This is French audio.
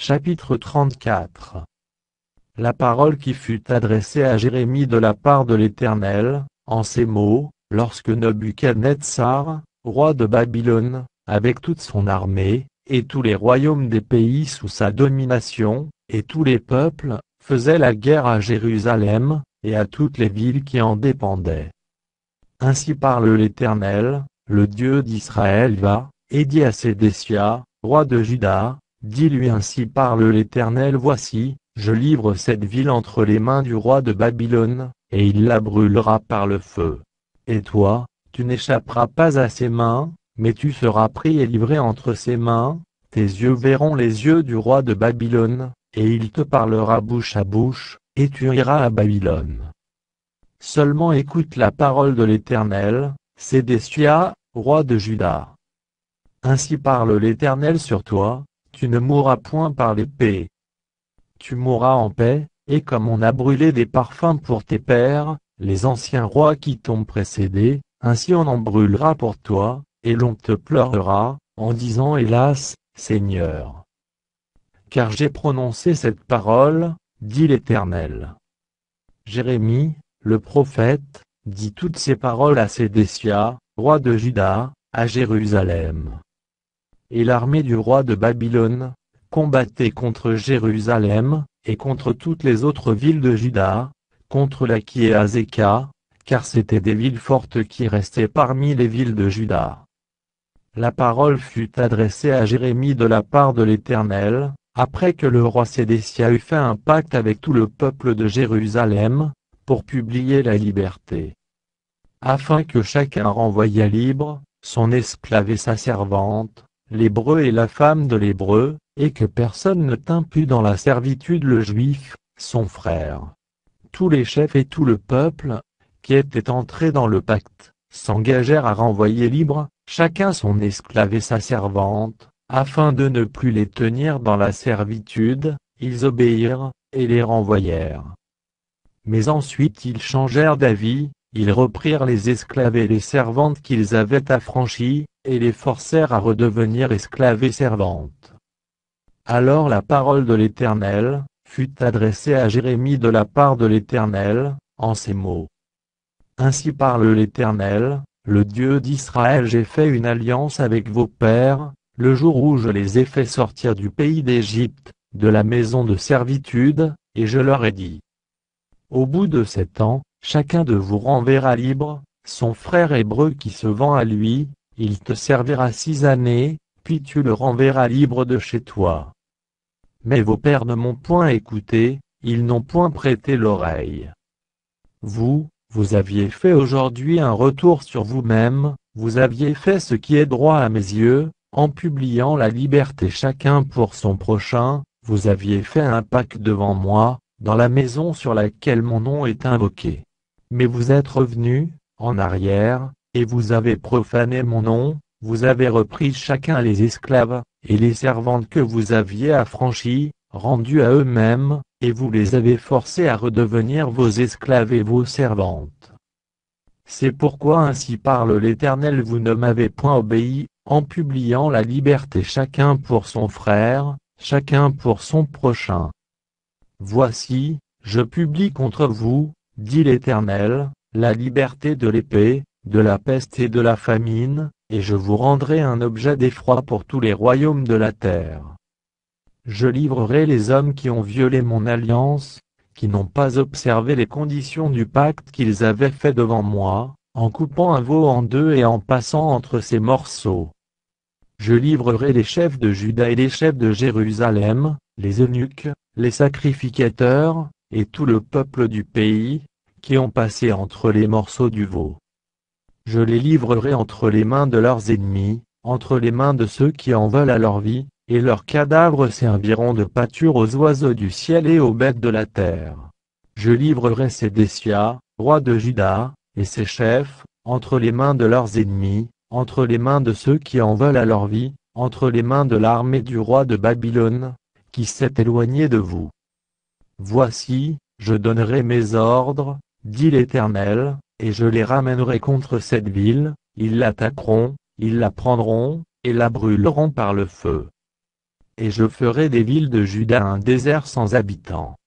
Chapitre 34. La parole qui fut adressée à Jérémie de la part de l'Éternel, en ces mots, lorsque Nebuchadnezzar, roi de Babylone, avec toute son armée, et tous les royaumes des pays sous sa domination, et tous les peuples, faisaient la guerre à Jérusalem, et à toutes les villes qui en dépendaient. Ainsi parle l'Éternel, le Dieu d'Israël va, et dit à Sédécia, roi de Juda, dis-lui ainsi parle l'Éternel voici, je livre cette ville entre les mains du roi de Babylone, et il la brûlera par le feu. Et toi, tu n'échapperas pas à ses mains, mais tu seras pris et livré entre ses mains, tes yeux verront les yeux du roi de Babylone, et il te parlera bouche à bouche, et tu iras à Babylone. Seulement écoute la parole de l'Éternel, Sédécia, roi de Juda. Ainsi parle l'Éternel sur toi, tu ne mourras point par l'épée. Tu mourras en paix, et comme on a brûlé des parfums pour tes pères, les anciens rois qui t'ont précédé, ainsi on en brûlera pour toi, et l'on te pleurera, en disant hélas, Seigneur. Car j'ai prononcé cette parole, dit l'Éternel. Jérémie, le prophète, dit toutes ces paroles à Sédécia, roi de Juda, à Jérusalem. Et l'armée du roi de Babylone combattait contre Jérusalem, et contre toutes les autres villes de Juda, contre Lachi et Azéka, car c'étaient des villes fortes qui restaient parmi les villes de Juda. La parole fut adressée à Jérémie de la part de l'Éternel, après que le roi Sédécia eut fait un pacte avec tout le peuple de Jérusalem, pour publier la liberté. Afin que chacun renvoyât libre, son esclave et sa servante, l'Hébreu et la femme de l'Hébreu, et que personne ne tint plus dans la servitude le Juif, son frère. Tous les chefs et tout le peuple, qui étaient entrés dans le pacte, s'engagèrent à renvoyer libre, chacun son esclave et sa servante, afin de ne plus les tenir dans la servitude, ils obéirent, et les renvoyèrent. Mais ensuite ils changèrent d'avis, ils reprirent les esclaves et les servantes qu'ils avaient affranchis, et les forcèrent à redevenir esclaves et servantes. Alors la parole de l'Éternel fut adressée à Jérémie de la part de l'Éternel, en ces mots. Ainsi parle l'Éternel, le Dieu d'Israël, j'ai fait une alliance avec vos pères, le jour où je les ai fait sortir du pays d'Égypte, de la maison de servitude, et je leur ai dit. Au bout de 7 ans, chacun de vous renverra libre, son frère hébreu qui se vend à lui, il te servira 6 années, puis tu le renverras libre de chez toi. Mais vos pères ne m'ont point écouté, ils n'ont point prêté l'oreille. Vous aviez fait aujourd'hui un retour sur vous-même, vous aviez fait ce qui est droit à mes yeux, en publiant la liberté chacun pour son prochain, vous aviez fait un pacte devant moi, dans la maison sur laquelle mon nom est invoqué. Mais vous êtes revenus, en arrière, et vous avez profané mon nom, vous avez repris chacun les esclaves, et les servantes que vous aviez affranchis, rendus à eux-mêmes, et vous les avez forcés à redevenir vos esclaves et vos servantes. C'est pourquoi ainsi parle l'Éternel, vous ne m'avez point obéi, en publiant la liberté chacun pour son frère, chacun pour son prochain. Voici, je publie contre vous, dit l'Éternel, la liberté de l'épée, de la peste et de la famine, et je vous rendrai un objet d'effroi pour tous les royaumes de la terre. Je livrerai les hommes qui ont violé mon alliance, qui n'ont pas observé les conditions du pacte qu'ils avaient fait devant moi, en coupant un veau en deux et en passant entre ses morceaux. Je livrerai les chefs de Juda et les chefs de Jérusalem, les eunuques, les sacrificateurs, et tout le peuple du pays, qui ont passé entre les morceaux du veau. Je les livrerai entre les mains de leurs ennemis, entre les mains de ceux qui en veulent à leur vie, et leurs cadavres serviront de pâture aux oiseaux du ciel et aux bêtes de la terre. Je livrerai Sédécia, roi de Juda, et ses chefs, entre les mains de leurs ennemis, entre les mains de ceux qui en veulent à leur vie, entre les mains de l'armée du roi de Babylone, qui s'est éloigné de vous. Voici, je donnerai mes ordres, dit l'Éternel, et je les ramènerai contre cette ville, ils l'attaqueront, ils la prendront, et la brûleront par le feu. Et je ferai des villes de Juda un désert sans habitants.